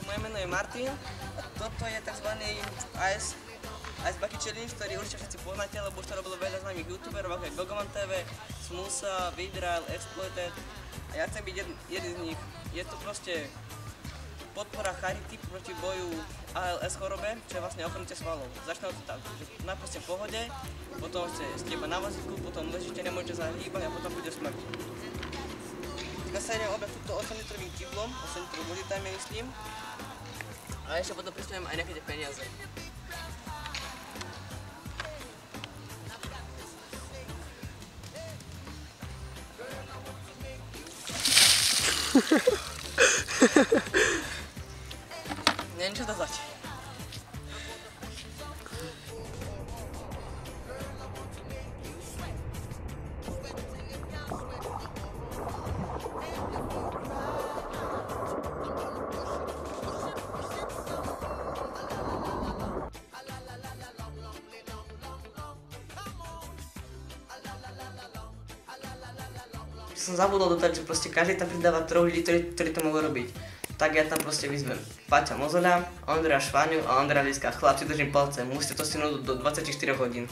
Moje meno je Martin a toto je tzv. Ice Bucket Challenge, ktorý určite všetci poznáte, lebo už to robilo veľa známych youtuberov, ako je Gogoman TV, Smusa, Vidral, Exploited a ja chcem byť jeden z nich. Je to proste podpora charity proti boju ALS chorobe, čo je vlastne ochornutie svalov. Začne to tak, že najprv ste v pohode, potom ste iba na vozíku, potom ležíte, nemôžete sa hýbať a potom bude smrť. Teraz sa idem obrať túto 8-litrovým kyblom, 8 litrov vody tam myslím. A ešte potom pristavujem aj nejaké peniaze. Neviem čo dodať. Som zabudol dodať, že proste každý tam pridáva 3 ľudí, ktorí to mohli robiť. Tak ja tam proste vyzvem Paťa Mozoľa, Ondreja Šváňu a Ondreja Liska. Chlapci, držím palce, musíte to stihnúť do 24 hodín.